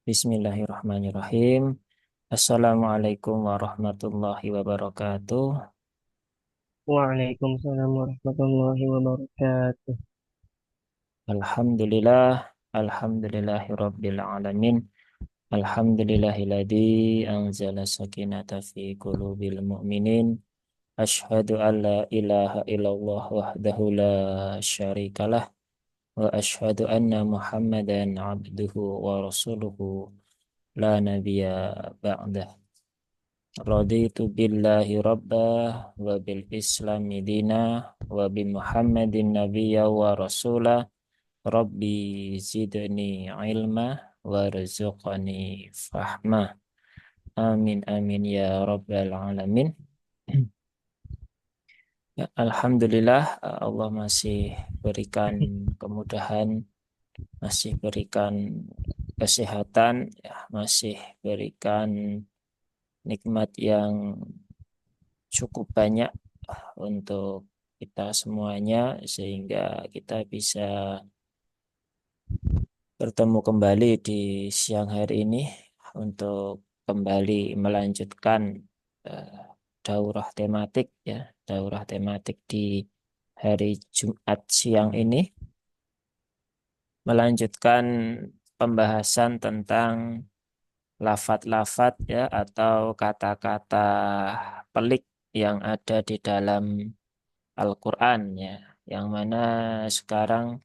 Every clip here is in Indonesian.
Bismillahirrahmanirrahim. Assalamualaikum warahmatullahi wabarakatuh. Waalaikumsalam warahmatullahi wabarakatuh. Alhamdulillah, alhamdulillahirabbil alamin. Alhamdulillahilladzi anzala sakinata fi qulubil mu'minin. Asyhadu an la ilaha illallah wahdahu la syarikalah wa asyhadu anna Muhammadan abduhu wa rasuluhu la nabiyya ba'dah. Raditu billahi rabbah wa bil islami dina wa bi Muhammadin nabiyya wa rasulah. Rabbi zidni ilma warzuqni fahmah. Amin amin ya rabbal alamin. Ya, Alhamdulillah, Allah masih berikan kemudahan, masih berikan kesehatan, ya, masih berikan nikmat yang cukup banyak untuk kita semuanya sehingga kita bisa bertemu kembali di siang hari ini untuk kembali melanjutkan eh, daurah tematik, ya, daurah tematik di hari Jumat siang ini, melanjutkan pembahasan tentang lafat-lafat, ya, atau kata-kata pelik yang ada di dalam Al-Quran, ya, yang mana sekarang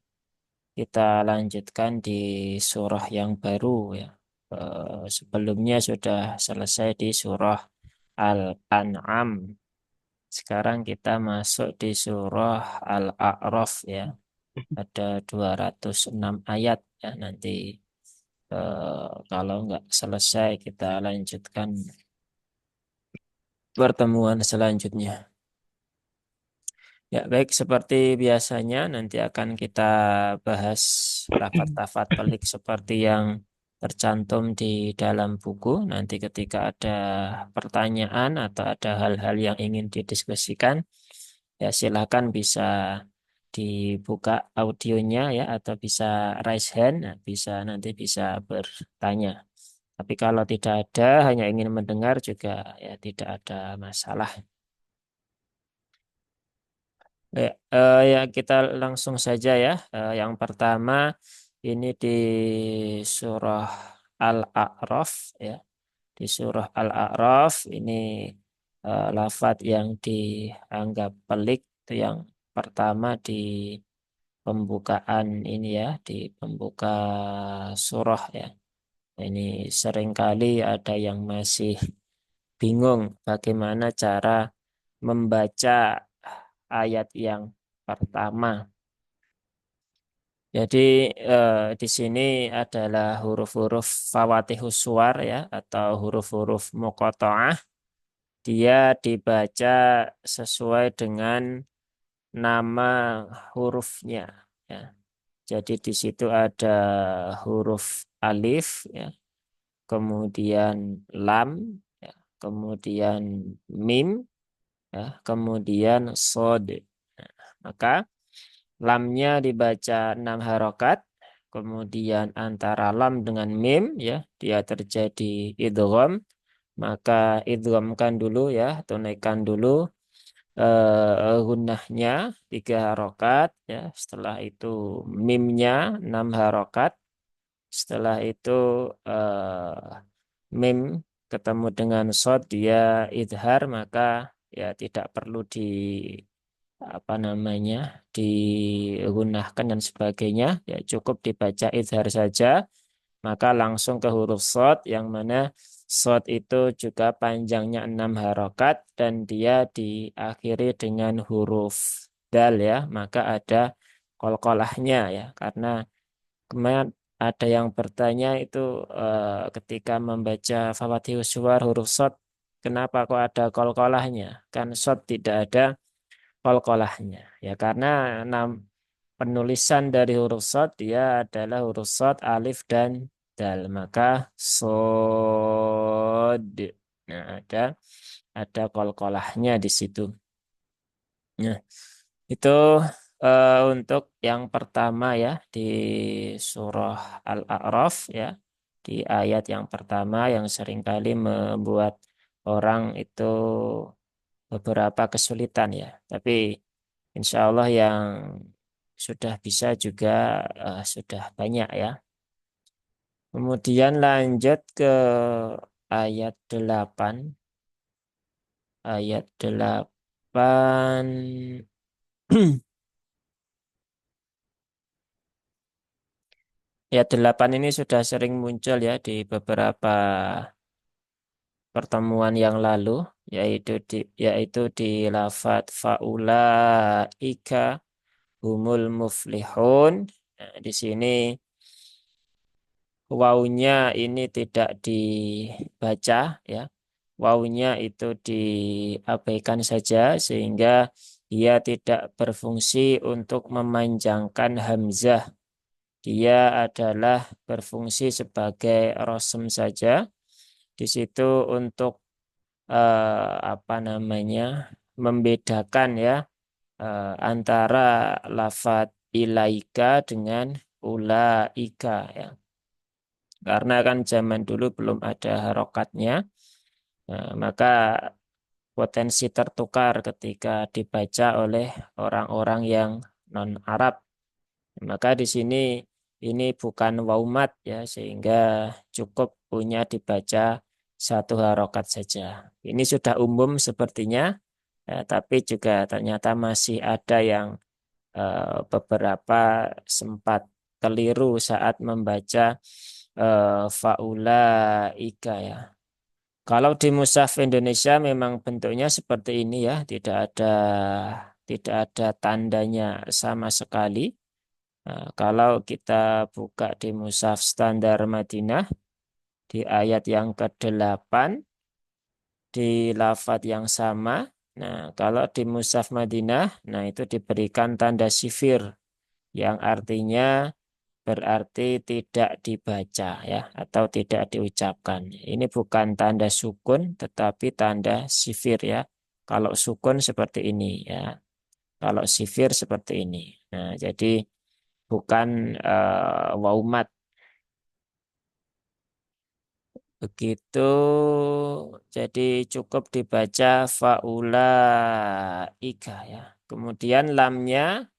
kita lanjutkan di surah yang baru, ya. Sebelumnya sudah selesai di surah Al-An'am. Sekarang kita masuk di surah Al-A'raf, ya. Ada 206 ayat, ya. Nanti kalau nggak selesai kita lanjutkan pertemuan selanjutnya. Ya, baik, seperti biasanya nanti akan kita bahas lafaz-lafaz pelik seperti yang tercantum di dalam buku. Nanti ketika ada pertanyaan atau ada hal-hal yang ingin didiskusikan, ya silakan bisa dibuka audionya, ya, atau bisa raise hand, nah, bisa nanti bisa bertanya. Tapi kalau tidak ada, hanya ingin mendengar juga, ya, tidak ada masalah. Ya, kita langsung saja, ya. Yang pertama ini di surah Al-A'raf, ya. Di surah Al-A'raf ini lafaz yang dianggap pelik itu yang pertama di pembukaan ini, ya, di pembuka surah, ya. Ini seringkali ada yang masih bingung bagaimana cara membaca ayat yang pertama. Jadi di sini adalah huruf-huruf fawatihus suwar, ya, atau huruf-huruf muqatta'ah. Dia dibaca sesuai dengan nama hurufnya, ya. Jadi di situ ada huruf alif, ya, kemudian lam, ya, kemudian mim, ya, kemudian sod. Nah, maka lamnya dibaca 6 harokat, kemudian antara lam dengan mim, ya, dia terjadi idgham, maka idghamkan dulu, ya, tunaikan dulu gunnahnya 3 harokat, ya, setelah itu mimnya 6 harokat, setelah itu mim ketemu dengan shad dia idhar, maka ya tidak perlu di apa namanya digunahkan dan sebagainya, ya cukup dibaca izhar saja, maka langsung ke huruf shad yang mana shad itu juga panjangnya 6 harokat dan dia diakhiri dengan huruf dal, ya, maka ada qalqalahnya, ya, karena kemarin ada yang bertanya itu ketika membaca Fawaatihus Suwar huruf shad, kenapa kok ada qalqalahnya, kan shad tidak ada qalqalahnya, ya, karena penulisan dari huruf shad dia adalah huruf shad, alif dan dal, maka sod. Nah, ada qalqalahnya di situ. Nah, itu untuk yang pertama, ya, di surah Al-A'raf, ya. di ayat yang pertama yang seringkali membuat orang itu beberapa kesulitan ya. Tapi insya Allah yang sudah bisa juga sudah banyak ya. Kemudian lanjut ke ayat 8. Ayat 8. Ayat 8 ini sudah sering muncul ya di beberapa pertemuan yang lalu, yaitu di lafadz faulaika humul muflihun. Nah, di sini wawunya ini tidak dibaca ya. Wawunya itu diabaikan saja sehingga dia tidak berfungsi untuk memanjangkan hamzah. Dia adalah berfungsi sebagai rosem saja. Di situ untuk apa namanya membedakan ya antara lafadz ilaika dengan ulaika ya. Karena kan zaman dulu belum ada harokatnya, maka potensi tertukar ketika dibaca oleh orang-orang yang non-Arab. Maka di sini ini bukan waumat ya, sehingga cukup punya dibaca satu harokat saja. Ini sudah umum sepertinya, tapi juga ternyata masih ada yang beberapa sempat keliru saat membaca faulaika ya. Kalau di mushaf Indonesia memang bentuknya seperti ini ya, tidak ada tandanya sama sekali. Nah, kalau kita buka di mushaf standar Madinah di ayat yang ke-8 di lafadz yang sama. Nah, kalau di mushaf Madinah, nah itu diberikan tanda sifir yang artinya berarti tidak dibaca ya atau tidak diucapkan. Ini bukan tanda sukun tetapi tanda sifir ya. Kalau sukun seperti ini ya. Kalau sifir seperti ini. Nah, jadi bukan waumat. Begitu, jadi cukup dibaca faulaika ya. Kemudian lamnya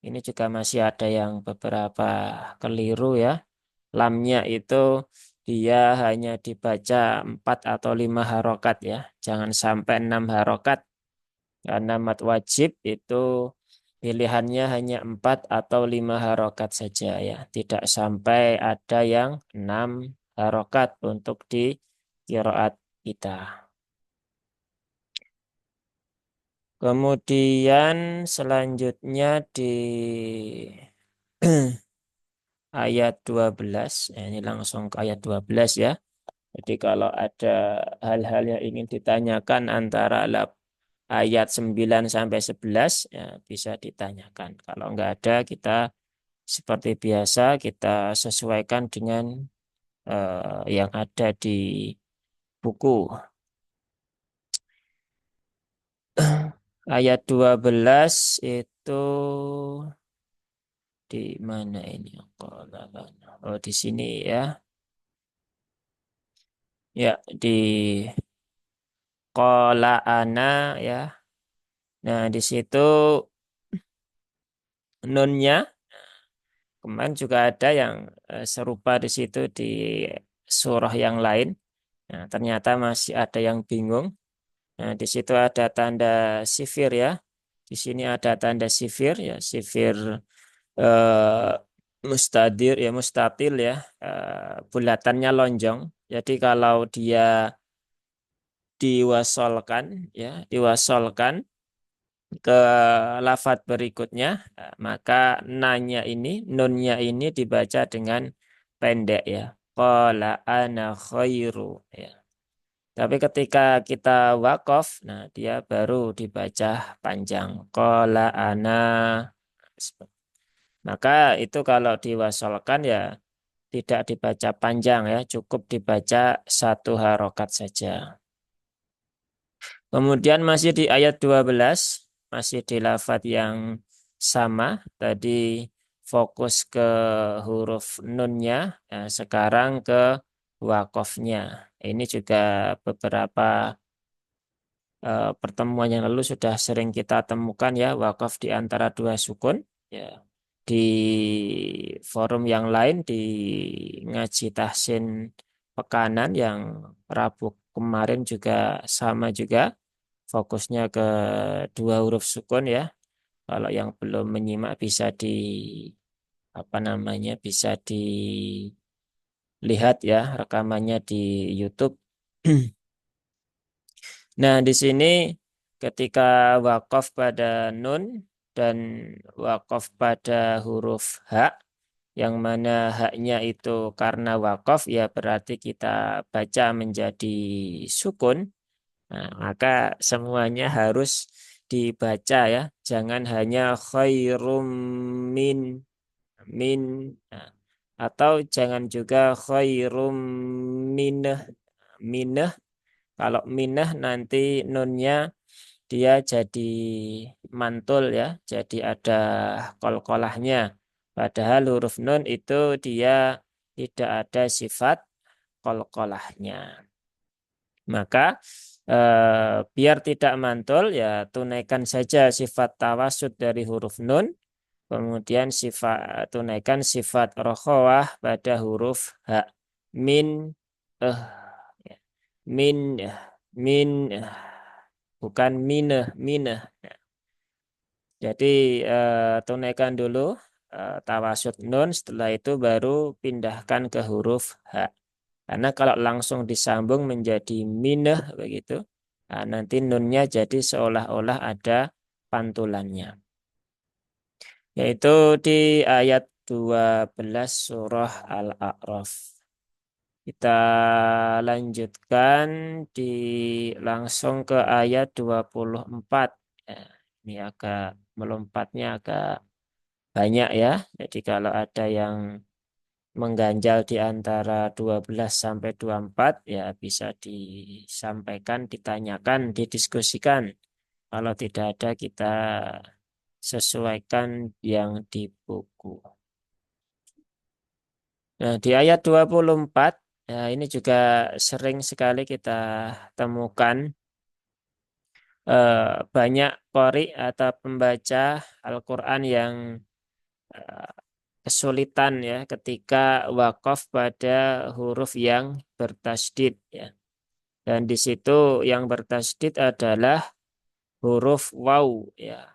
ini juga masih ada yang beberapa keliru ya. Lamnya itu dia hanya dibaca 4 atau 5 harokat ya. Jangan sampai 6 harokat. Karena mat wajib itu pilihannya hanya 4 atau 5 harokat saja ya. Tidak sampai ada yang 6 harokat untuk di qiraat kita. Kemudian selanjutnya di ayat 12. Ini langsung ke ayat 12 ya. Jadi kalau ada hal-hal yang ingin ditanyakan antara ayat 9 sampai 11 ya bisa ditanyakan. Kalau enggak ada kita seperti biasa kita sesuaikan dengan yang ada di buku. Ayat 12 itu di mana ini? Oh, di sini ya. Ya, di qala ana ya. Nah, di situ nunnya kemarin juga ada yang serupa di situ di surah yang lain. Nah, ternyata masih ada yang bingung. Nah, di situ ada tanda sifir ya. Di sini ada tanda sifir ya, sifir eh, mustadir ya, mustatil ya, bulatannya lonjong. Jadi kalau dia diwasolkan ya, diwasolkan ke lafadz berikutnya, maka nanya ini, nunnya ini dibaca dengan pendek ya. Qala ana khairu ya. Tapi ketika kita wakaf, nah dia baru dibaca panjang. Qala ana. Maka itu kalau diwasolkan ya tidak dibaca panjang ya, cukup dibaca satu harokat saja. Kemudian masih di ayat 12, masih di lafadz yang sama. Tadi fokus ke huruf nunnya, sekarang ke wakofnya. Ini juga beberapa pertemuan yang lalu sudah sering kita temukan ya, wakaf di antara dua sukun. Ya. Di forum yang lain, di ngaji tahsin pekanan yang Rabu kemarin juga sama juga, fokusnya ke dua huruf sukun ya. Kalau yang belum menyimak bisa di apa namanya, bisa dilihat ya rekamannya di YouTube. Nah, di sini ketika wakaf pada nun dan wakaf pada huruf H, yang mana haknya itu karena wakaf ya berarti kita baca menjadi sukun. Nah, maka semuanya harus dibaca ya, jangan hanya khairum min min nah, atau jangan juga khairum minah minah. Kalau minah nanti nunnya dia jadi mantul ya, jadi ada kolkolahnya. Padahal huruf nun itu dia tidak ada sifat kolkolahnya. Maka biar tidak mantul ya tunaikan saja sifat tawasud dari huruf nun, kemudian tunaikan sifat rokhawah pada huruf H. Min eh ya. Min min bukan mineh mineh. Jadi tunaikan dulu tawasud nun, setelah itu baru pindahkan ke huruf H. Karena kalau langsung disambung menjadi mineh begitu, nah, nanti nunnya jadi seolah-olah ada pantulannya. Yaitu di ayat 12 surah Al-A'raf. Kita lanjutkan di langsung ke ayat 24. Ya, ini agak melompatnya agak banyak ya. Jadi kalau ada yang mengganjal di antara 12 sampai 24 ya bisa disampaikan, ditanyakan, didiskusikan. Kalau tidak ada kita sesuaikan yang di buku. Nah, di ayat 24 ya ini juga sering sekali kita temukan banyak qori atau pembaca Al-Quran yang eh, kesulitan ya ketika wakaf pada huruf yang bertasdid ya. Dan di situ yang bertasdid adalah huruf waw ya.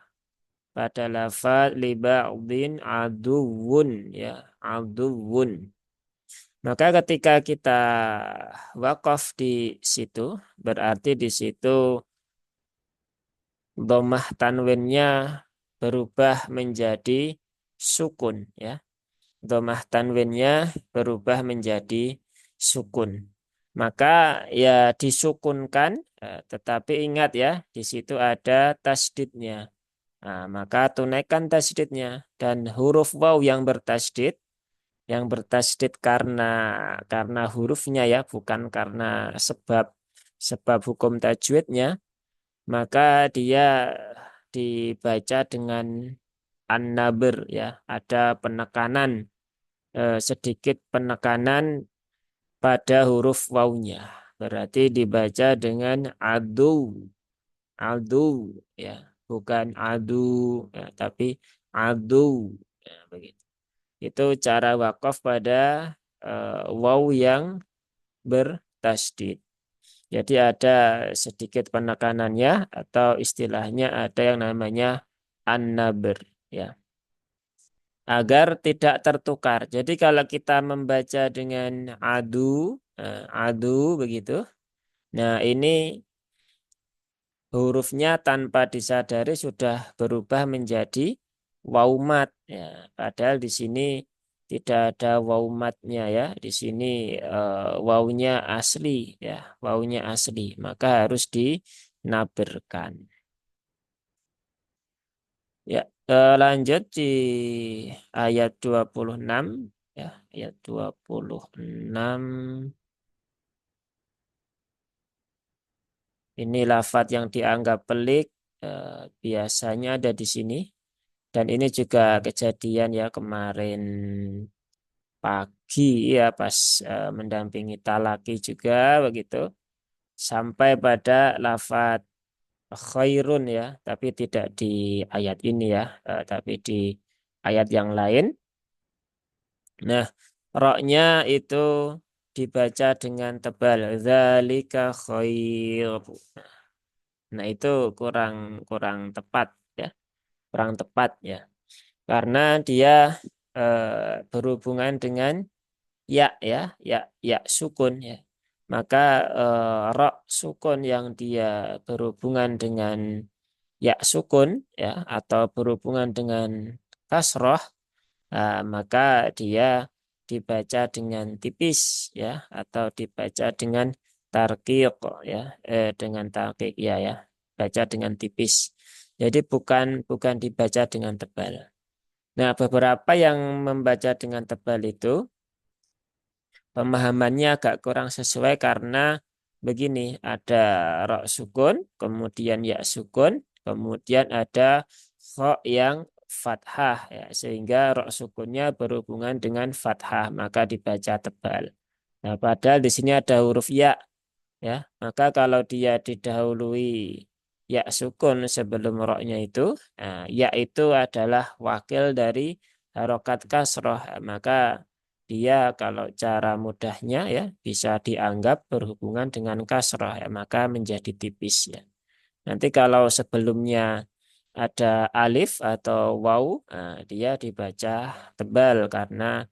Pada lafaz liba'udin aduwun ya, aduwun. Maka ketika kita wakaf di situ, berarti di situ dhammah tanwinnya berubah menjadi sukun ya. Dhammah tanwinnya berubah menjadi sukun. Maka ya disukunkan, tetapi ingat ya, di situ ada tasdidnya. Nah, maka tunaikan tasdidnya dan huruf waw yang bertasdid karena hurufnya ya, bukan karena sebab sebab hukum tajwidnya, maka dia dibaca dengan an-nabr ya, ada penekanan, sedikit penekanan pada huruf wawnya. Berarti dibaca dengan adu ya, bukan adu ya, tapi adu ya, begitu. Itu cara wakaf pada waw yang bertasdid. Jadi ada sedikit penekanannya atau istilahnya ada yang namanya an-nabr ya. Agar tidak tertukar. Jadi kalau kita membaca dengan adu begitu. Nah, ini hurufnya tanpa disadari sudah berubah menjadi waumat ya. Padahal di sini tidak ada waumatnya ya. Di sini waunya asli ya, waunya asli. Maka harus dinaberkan. Ya, lanjut di ayat 26 ya, ayat 26. Ini lafadz yang dianggap pelik biasanya ada di sini. Dan ini juga kejadian ya kemarin pagi ya pas mendampingi talaki juga begitu. Sampai pada lafadz khairun ya, tapi tidak di ayat ini ya, tapi di ayat yang lain. Nah, roknya itu dibaca dengan tebal. Dzalika khair. Nah, itu kurang kurang tepat ya, kurang tepat ya. Karena dia berhubungan dengan ya, ya sukun ya. Maka rok sukun yang dia berhubungan dengan ya sukun ya atau berhubungan dengan kasroh, maka dia dibaca dengan tipis ya atau dibaca dengan tarqiq ya, dengan tarqiq ya, baca dengan tipis. Jadi bukan dibaca dengan tebal. Nah, beberapa yang membaca dengan tebal itu pemahamannya agak kurang sesuai karena begini, ada ro sukun, kemudian ya sukun, kemudian ada kho yang fathah ya, sehingga ro sukunnya berhubungan dengan fathah, maka dibaca tebal. Nah, padahal di sini ada huruf ya, maka kalau dia didahului ya sukun sebelum roknya itu, nah, ya itu adalah wakil dari harokat kasroh, maka dia kalau cara mudahnya ya bisa dianggap berhubungan dengan kasroh ya, maka menjadi tipis ya. Nanti kalau sebelumnya ada alif atau waw, nah, dia dibaca tebal karena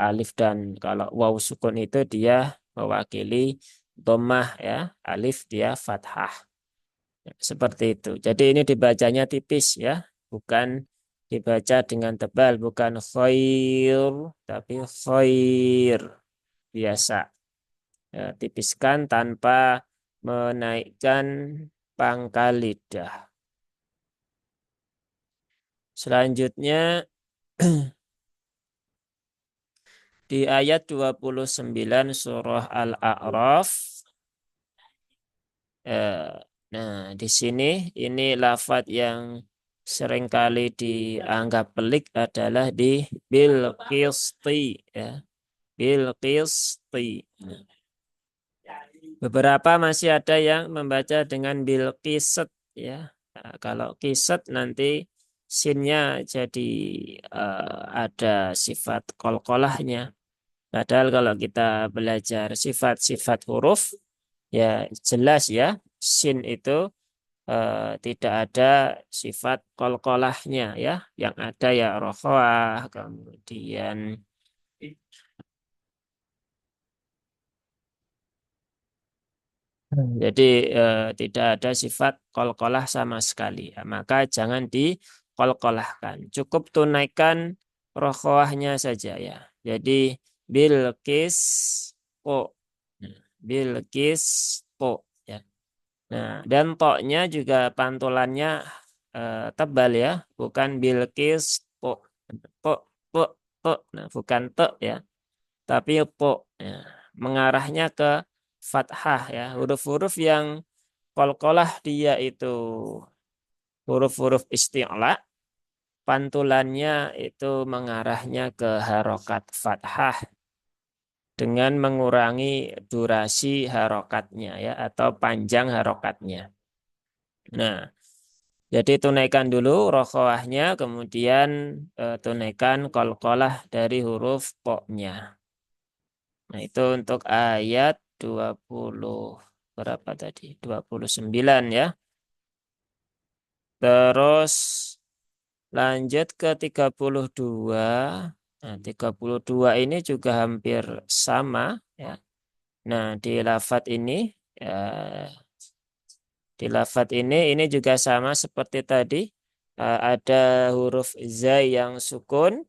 alif dan kalau waw sukun itu dia mewakili dhammah ya, alif dia fathah. Seperti itu. Jadi ini dibacanya tipis ya, bukan dibaca dengan tebal, bukan khair, tapi khair biasa. Ya, tipiskan tanpa menaikkan pangkal lidah. Selanjutnya di ayat 29 surah Al-A'raf. eh, Nah, di sini ini lafadz yang seringkali dianggap pelik adalah di bil qisti ya, bil qisti. Beberapa masih ada yang membaca dengan bil qisat ya. Nah, kalau qisat nanti sinnya jadi ada sifat kolkolahnya. Padahal kalau kita belajar sifat-sifat huruf, ya jelas ya, sin itu tidak ada sifat kolkolahnya ya. Yang ada ya rokhawah, kemudian jadi tidak ada sifat kolkolah sama sekali. Ya, maka jangan dikolkolahkan. Cukup tunaikan rokhawahnya saja ya. Jadi bilkis po. Nah, bilkis po ya. Nah, dan toknya juga pantulannya tebal ya, bukan bilkis po. Po po po. Nah, bukan te ya, tapi po ya. Mengarahnya ke fathah ya. Huruf-huruf yang qalqalah dia itu huruf-huruf isti'la, pantulannya itu mengarahnya ke harokat fathah dengan mengurangi durasi harokatnya ya atau panjang harokatnya. Nah, jadi tunaikan dulu rokhawahnya, kemudian tunaikan qalqalah dari huruf poknya. Nah, itu untuk ayat 20 berapa tadi? 29 ya. Terus lanjut ke 32. Nah, 32 ini juga hampir sama ya. Nah, ya, di lafadz ini juga sama seperti tadi. Ada huruf zai yang sukun,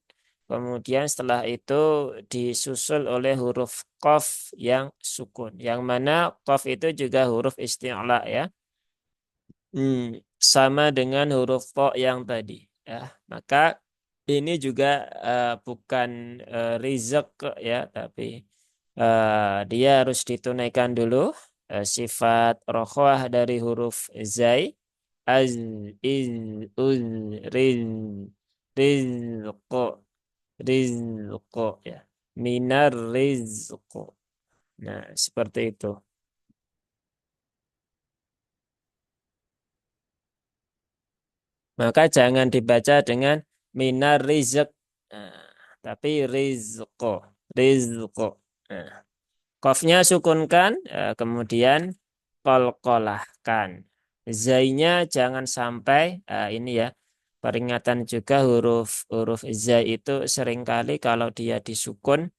kemudian setelah itu disusul oleh huruf qaf yang sukun. Yang mana qaf itu juga huruf isti'la ya. Sama dengan huruf to yang tadi ya. Maka ini juga bukan rizq ya, tapi dia harus ditunaikan dulu sifat rokhwah dari huruf zai. az, iz, uz, riz, rizqo, rizqo ya. Minar rizqo. Nah, seperti itu. Maka jangan dibaca dengan minar rizq. Nah, tapi rizqo, rizqo. Nah, qafnya sukunkan, kemudian kolkolahkan. Zainya jangan sampai, ini ya, peringatan juga huruf huruf zai itu seringkali kalau dia disukun,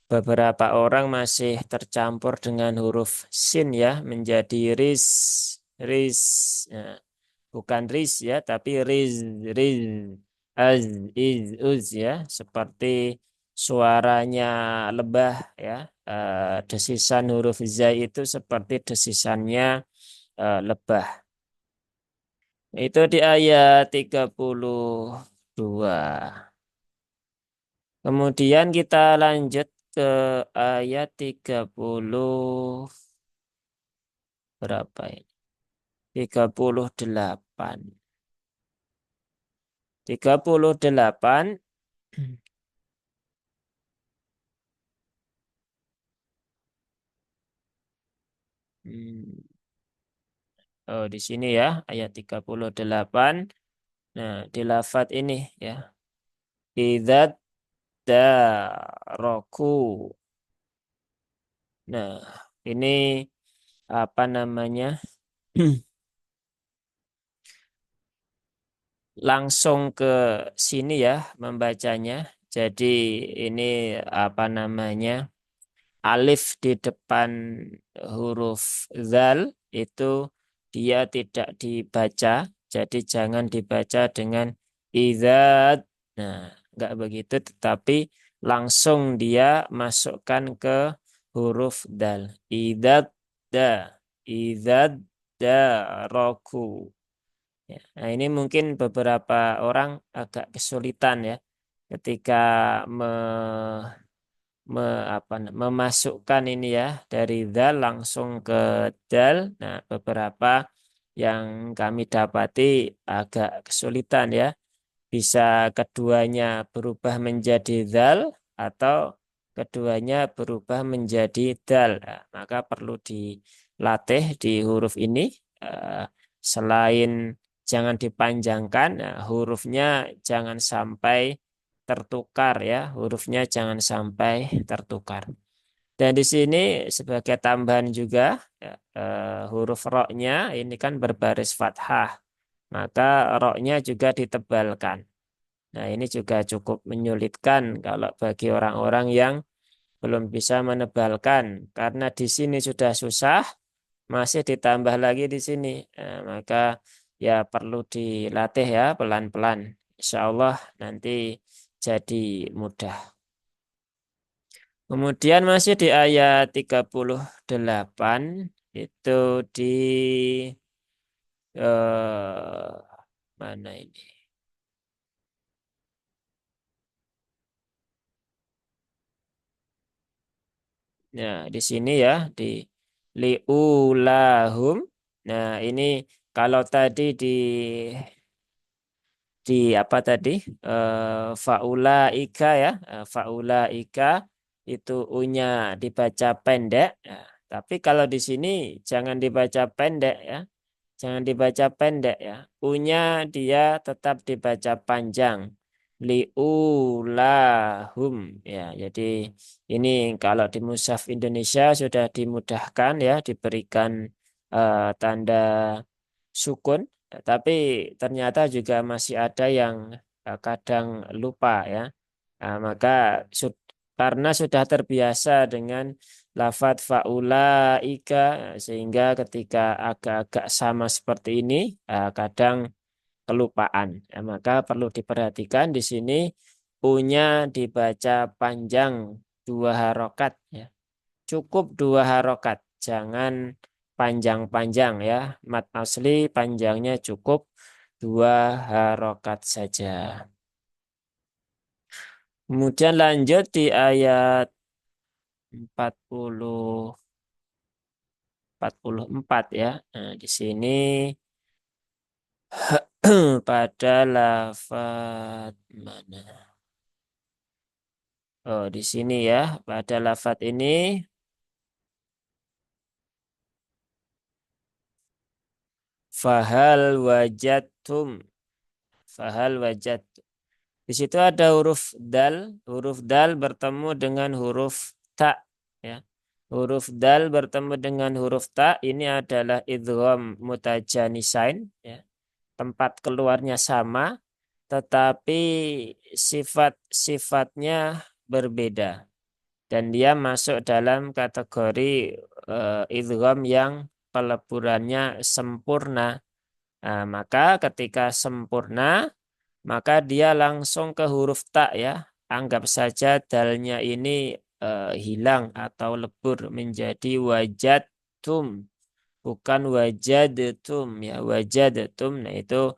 beberapa orang masih tercampur dengan huruf sin ya, menjadi ris. Nah, bukan ris ya, tapi riz, az, iz, uz ya, seperti suaranya lebah ya. Desisan huruf zai itu seperti desisannya lebah. Itu di ayat 32. Kemudian kita lanjut ke ayat 30 berapa ini? 38. 38. Hmm. Oh, di sini ya, ayat 38. Nah, di lafadz ini ya. Idzat daraku. Nah, ini apa namanya? Langsung ke sini ya membacanya. Jadi ini apa namanya? Alif di depan huruf zal itu dia tidak dibaca. Jadi jangan dibaca dengan idzat. Nah, enggak begitu, tetapi langsung dia masukkan ke huruf dal. Idzat da, idzat da roku. Ya, nah, ini mungkin beberapa orang agak kesulitan ya ketika memasukkan ini ya dari dal langsung ke dal. Nah, beberapa yang kami dapati agak kesulitan ya. Bisa keduanya berubah menjadi dal atau keduanya berubah menjadi dal. Nah, maka perlu dilatih di huruf ini. Eh, Selain jangan dipanjangkan, nah, hurufnya jangan sampai tertukar ya, hurufnya jangan sampai tertukar. Dan di sini sebagai tambahan juga, ya, huruf roknya ini kan berbaris fathah, maka roknya juga ditebalkan. Nah, ini juga cukup menyulitkan kalau bagi orang-orang yang belum bisa menebalkan, karena di sini sudah susah, masih ditambah lagi di sini. Nah, maka ya perlu dilatih ya pelan-pelan. Insya Allah nanti jadi mudah. Kemudian masih di ayat 38 itu di mana ini? Ya, di sini ya di liulahum. Nah, ini kalau tadi di apa tadi? Faulaika ya. Faulaika itu unya dibaca pendek. Nah, tapi kalau di sini jangan dibaca pendek ya. Jangan dibaca pendek ya. U-nya dia tetap dibaca panjang. Liulahum ya. Jadi ini kalau di mushaf Indonesia sudah dimudahkan ya, diberikan tanda sukun. Tapi ternyata juga masih ada yang kadang lupa ya. Nah, maka karena sudah terbiasa dengan lafadz faulaika, sehingga ketika agak-agak sama seperti ini kadang kelupaan. Ya, maka perlu diperhatikan di sini U-nya dibaca panjang 2 harokat ya. Cukup 2 harokat, jangan panjang-panjang ya. Mat asli panjangnya cukup 2 harokat saja. Kemudian lanjut di ayat 40 44 ya. Nah, di sini pada lafat mana? Oh, di sini ya. Pada lafat ini fahal wajadtum. Fahal wajad. Di situ ada huruf dal bertemu dengan huruf ta, ya. Huruf dal bertemu dengan huruf ta ini adalah idgham mutajanisain, ya. Tempat keluarnya sama, tetapi sifat-sifatnya berbeda dan dia masuk dalam kategori idgham yang peleburannya sempurna. Nah, maka ketika sempurna maka dia langsung ke huruf ta, ya. Anggap saja dalnya ini hilang atau lebur menjadi wajadtum, bukan wajadtum, ya. Wajadtum, nah itu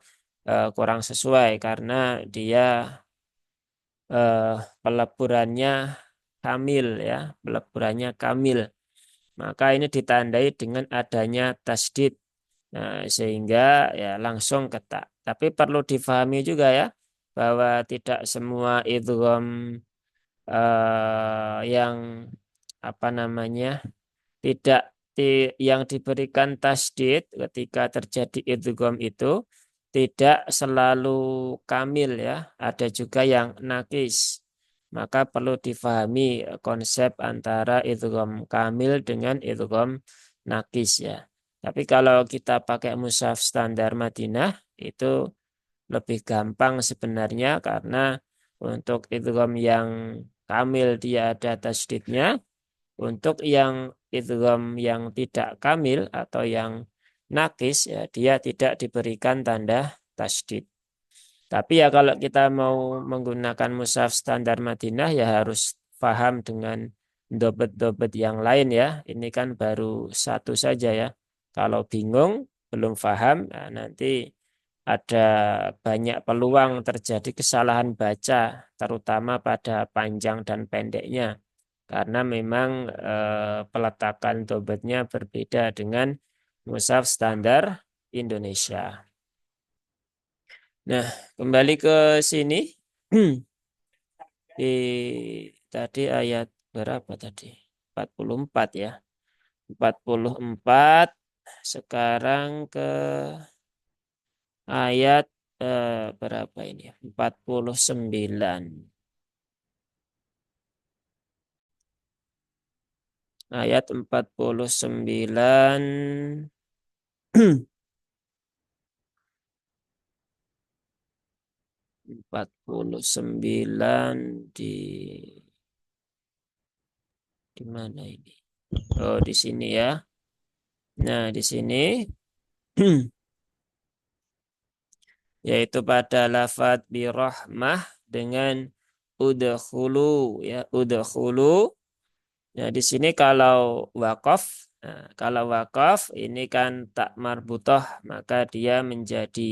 kurang sesuai karena dia eh, peleburannya kamil, ya. Peleburannya kamil. Maka ini ditandai dengan adanya tasdid. Nah, sehingga ya langsung ketak. Tapi perlu difahami juga, ya, bahwa tidak semua idgham yang apa namanya tidak yang diberikan tasdid ketika terjadi idgham itu tidak selalu kamil, ya. Ada juga yang nakis. Maka perlu difahami konsep antara idgham kamil dengan idgham nakis, ya. Tapi kalau kita pakai mushaf standar Madinah itu lebih gampang sebenarnya karena untuk idgham yang kamil dia ada tasdidnya, untuk yang idgham yang tidak kamil atau yang nakis, ya, dia tidak diberikan tanda tasdid. Tapi ya kalau kita mau menggunakan mushaf standar Madinah ya harus paham dengan dobet-dobet yang lain, ya. Ini kan baru satu saja, ya. Kalau bingung, belum paham, nah nanti ada banyak peluang terjadi kesalahan baca, terutama pada panjang dan pendeknya. Karena memang peletakan dobetnya berbeda dengan mushaf standar Indonesia. Nah, kembali ke sini. Di tadi ayat berapa tadi? 44, ya. 44. Sekarang ke ayat berapa ini? 49. Ayat 49. 49 di mana ini? Oh, di sini, ya. Nah, di sini yaitu pada lafadz birahmah dengan udkhulu, ya, udkhulu. Nah, di sini kalau wakaf ini kan tak marbutoh, maka dia menjadi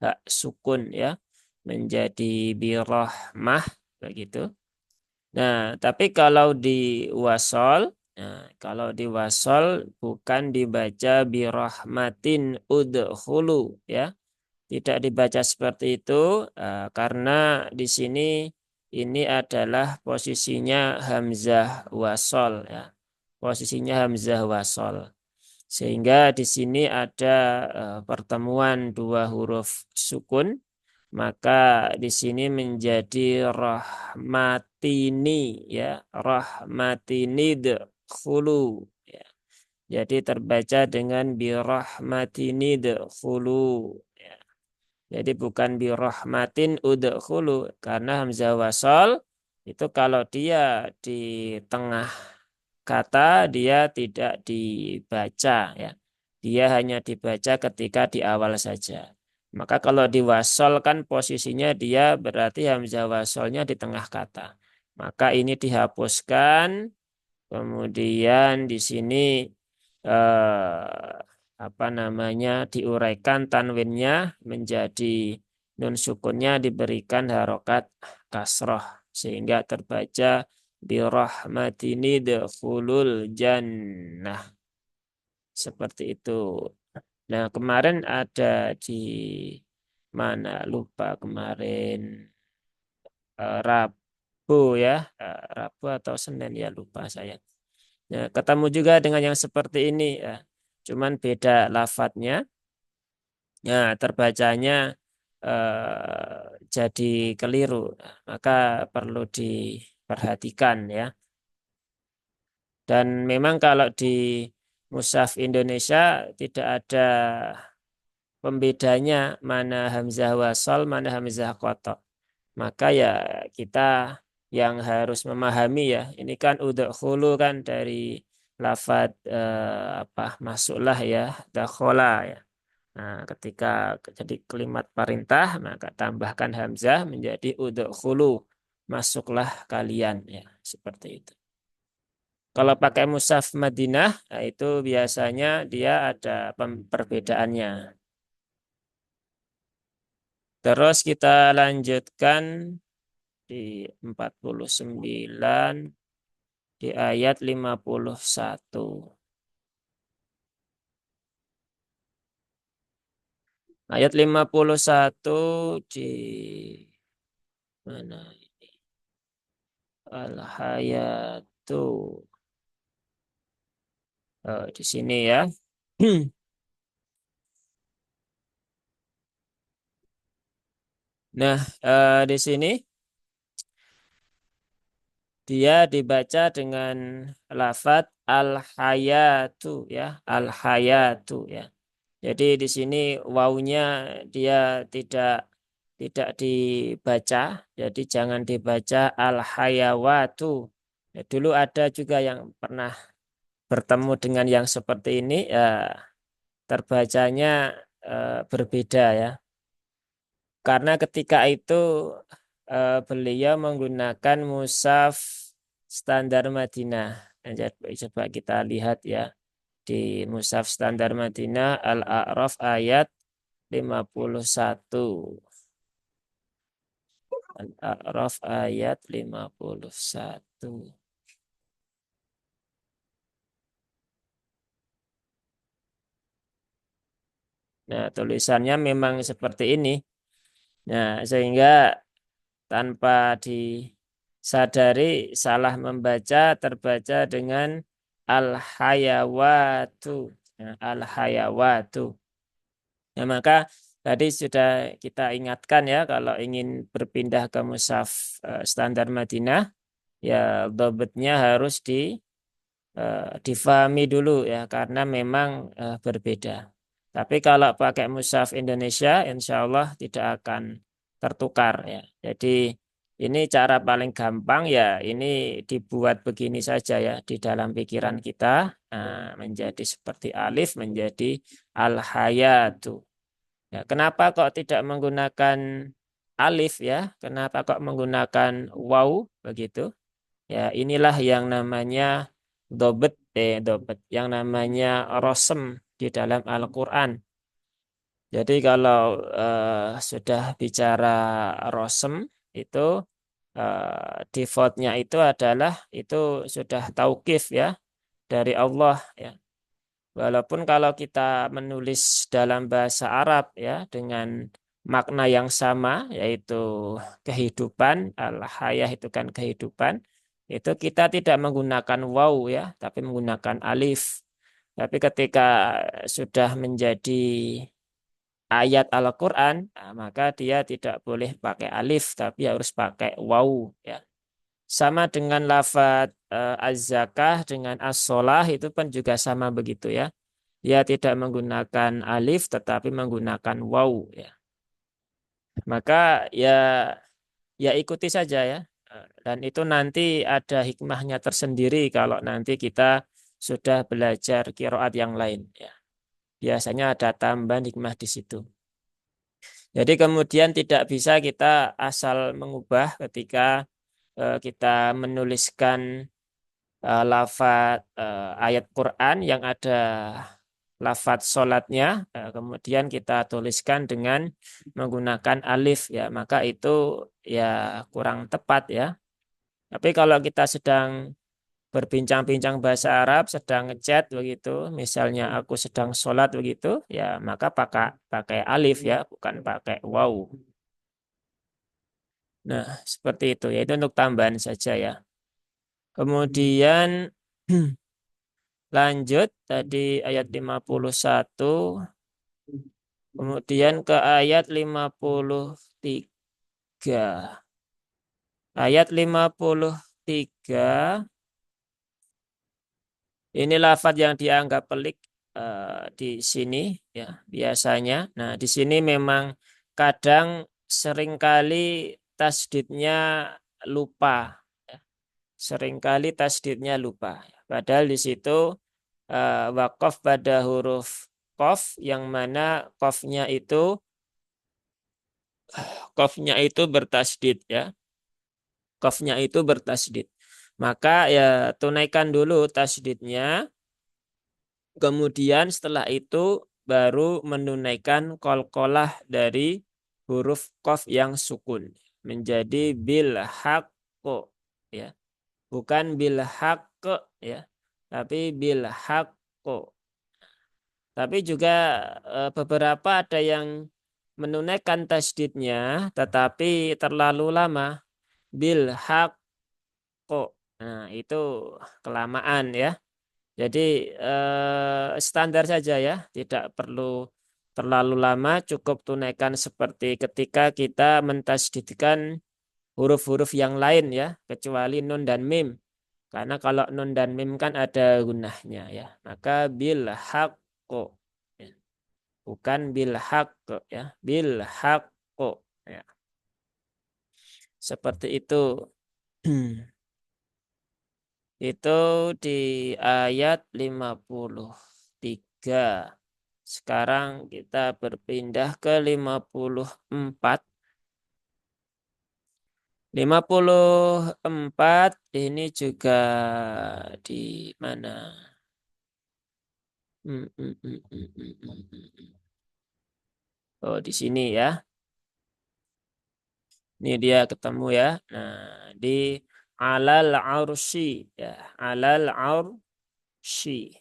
hak sukun, ya, menjadi birahmah begitu. Nah, tapi kalau di wasol bukan dibaca birahmatin udkhulu, ya. Tidak dibaca seperti itu karena di sini ini adalah posisinya hamzah wasol, ya. Posisinya hamzah wasol. Sehingga di sini ada pertemuan dua huruf sukun, maka di sini menjadi rahmatini, ya. Rahmatini dkhulu, ya. Jadi terbaca dengan birahmatini dkhulu, ya. Jadi bukan birahmatin udkhulu karena hamzah wasal itu kalau dia di tengah kata dia tidak dibaca, ya. Dia hanya dibaca ketika di awal saja. Maka kalau di wasal kan posisinya dia berarti hamzah wasalnya di tengah kata. Maka ini dihapuskan. Kemudian di sini apa namanya diuraikan tanwinnya menjadi nun sukunnya diberikan harokat kasroh sehingga terbaca birahmatini dkhulul jannah seperti itu. Nah, kemarin ada di mana lupa kemarin Rabu ya, Rabu atau Senin ya lupa saya. Nah, ketemu juga dengan yang seperti ini ya. Cuman beda lafadznya. Nah, terbacanya jadi keliru. Nah, maka perlu diperhatikan ya. Dan memang kalau di Mushaf Indonesia tidak ada pembedanya mana hamzah wasal, mana hamzah qotok. Maka ya kita yang harus memahami ya. Ini kan udkhulu kan dari lafadz apa masuklah ya, dakhola ya. Nah, ketika jadi kalimat perintah maka tambahkan hamzah menjadi udkhulu, masuklah kalian ya, seperti itu. Kalau pakai mushaf Madinah, nah itu biasanya dia ada perbedaannya. Terus kita lanjutkan di 49 di ayat 51. Ayat 51 di mana? Al-hayatu. Di sini ya. Nah, di sini dia dibaca dengan lafadz al-hayatu ya, al-hayatu ya. Jadi di sini wawunya dia tidak tidak dibaca, jadi jangan dibaca al-hayawatu. Ya, dulu ada juga yang pernah bertemu dengan yang seperti ini, ya terbacanya berbeda ya. Karena ketika itu beliau menggunakan mushaf standar Madinah. Nah, coba kita lihat ya di mushaf standar Madinah Al-A'raf ayat 51. Al-A'raf ayat 51. Nah, tulisannya memang seperti ini. Nah, sehingga tanpa disadari salah membaca terbaca dengan al-hayawatu. Nah, al-hayawatu. Nah, maka tadi sudah kita ingatkan ya kalau ingin berpindah ke mushaf standar Madinah, ya dobetnya harus difahami dulu ya karena memang berbeda. Tapi kalau pakai mushaf Indonesia, insya Allah tidak akan tertukar ya. Jadi ini cara paling gampang ya. Ini dibuat begini saja ya di dalam pikiran kita. Nah, menjadi seperti alif menjadi al-hayatu. Ya, kenapa kok tidak menggunakan alif ya? Kenapa kok menggunakan waw begitu? Ya, inilah yang namanya dobet, yang namanya rosem di dalam Al-Quran. Jadi kalau sudah bicara rosem itu defaultnya itu adalah itu sudah tauqif ya dari Allah ya. Walaupun kalau kita menulis dalam bahasa Arab ya dengan makna yang sama yaitu kehidupan, al-hayah itu kan kehidupan, itu kita tidak menggunakan waw ya, tapi menggunakan alif. Tapi ketika sudah menjadi ayat Al-Quran, nah, maka dia tidak boleh pakai alif, tapi harus pakai waw ya. Sama dengan lafadz az-zakah dengan as-sholah itu pun juga sama begitu ya. Dia tidak menggunakan alif tetapi menggunakan waw ya. Maka ya ya ikuti saja ya. Dan itu nanti ada hikmahnya tersendiri kalau nanti kita sudah belajar kiroat yang lain ya. Biasanya ada tambahan hikmah di situ. Jadi kemudian tidak bisa kita asal mengubah ketika kita menuliskan lafaz ayat Quran yang ada lafaz sholatnya, kemudian kita tuliskan dengan menggunakan alif ya, maka itu ya kurang tepat ya. Tapi kalau kita sedang berbincang-bincang bahasa Arab, sedang ngechat begitu, misalnya aku sedang sholat begitu, ya maka pakai pakai alif ya, bukan pakai waw. Nah, seperti itu. Ya, itu untuk tambahan saja ya. Kemudian lanjut tadi ayat 51, kemudian ke ayat 53. Ayat 53 ini lafaz yang dianggap pelik di sini ya biasanya. Nah, di sini memang kadang seringkali tasdidnya lupa. Ya. Seringkali tasdidnya lupa. Padahal di situ wakaf pada huruf kof yang mana kofnya itu bertasdid ya. Kofnya itu bertasdid. Maka ya tunaikan dulu tasdidnya. Kemudian setelah itu baru menunaikan kolkolah dari huruf kof yang sukun. Menjadi bil haqqo ya. Bukan bil haqqo ya. Tapi bil haqqo. Tapi juga beberapa ada yang menunaikan tasdidnya tetapi terlalu lama bil haqqo. Nah, itu kelamaan ya. Jadi standar saja ya, tidak perlu terlalu lama, cukup tunaikan seperti ketika kita mentasdidkan huruf-huruf yang lain ya, kecuali nun dan mim. Karena kalau nun dan mim kan ada gunahnya ya. Maka bil haqqo ya. Bukan bil haqqo ya, bil haqqo ya. Seperti itu. Itu di ayat 53. Sekarang kita berpindah ke 54. 54 ini juga di mana? Oh, di sini ya. Ini dia ketemu ya. Nah, di alal arsy ya, alal arsy.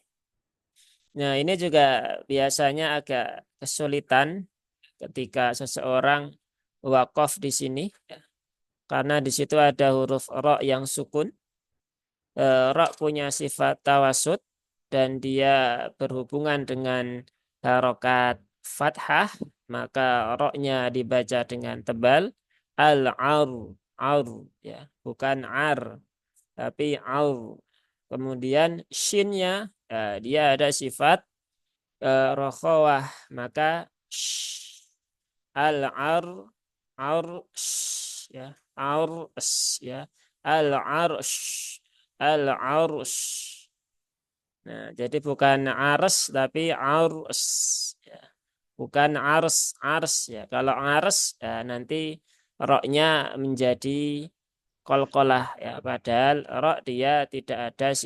Nah, ini juga biasanya agak kesulitan ketika seseorang wakaf di sini ya. Karena di situ ada huruf ro yang sukun. Ro punya sifat tawasud dan dia berhubungan dengan harokat fathah, maka ro-nya dibaca dengan tebal al-ar, ar ya, bukan ar tapi ar. Kemudian shinnya dia ada sifat rokhawah, maka al-ar, arsh ya, arsh ya, al-arsh, al-arsh. Nah, jadi bukan ars tapi ars ya. Bukan ars ya. Kalau ars ya, nanti roknya menjadi kolkolah ya. Padahal rok dia tidak ada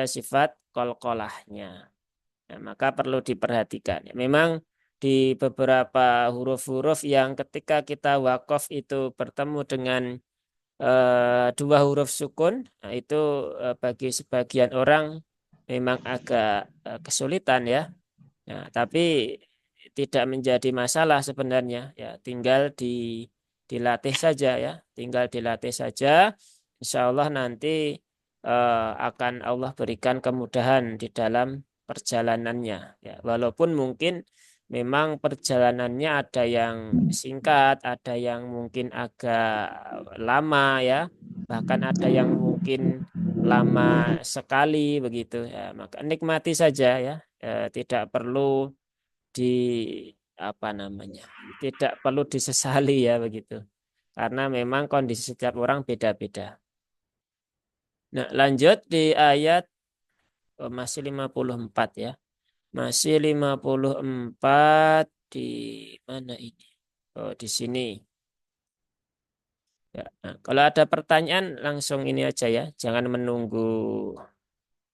sifat kolkolahnya. Nah, maka perlu diperhatikan. Memang di beberapa huruf-huruf yang ketika kita wakaf itu bertemu dengan dua huruf sukun, nah itu bagi sebagian orang memang agak kesulitan ya. Nah, tapi tidak menjadi masalah sebenarnya. Ya, tinggal dilatih saja ya. Tinggal dilatih saja. Insya Allah nanti akan Allah berikan kemudahan di dalam perjalanannya. Ya, walaupun mungkin memang perjalanannya ada yang singkat, ada yang mungkin agak lama ya, bahkan ada yang mungkin lama sekali begitu ya. Maka nikmati saja ya. Tidak perlu di apa namanya, tidak perlu disesali ya begitu. Karena memang kondisi setiap orang beda-beda. Nah, lanjut di ayat masih 54 ya. Masih 54 di mana ini? Oh, di sini. Ya, nah, kalau ada pertanyaan langsung ini aja ya. Jangan menunggu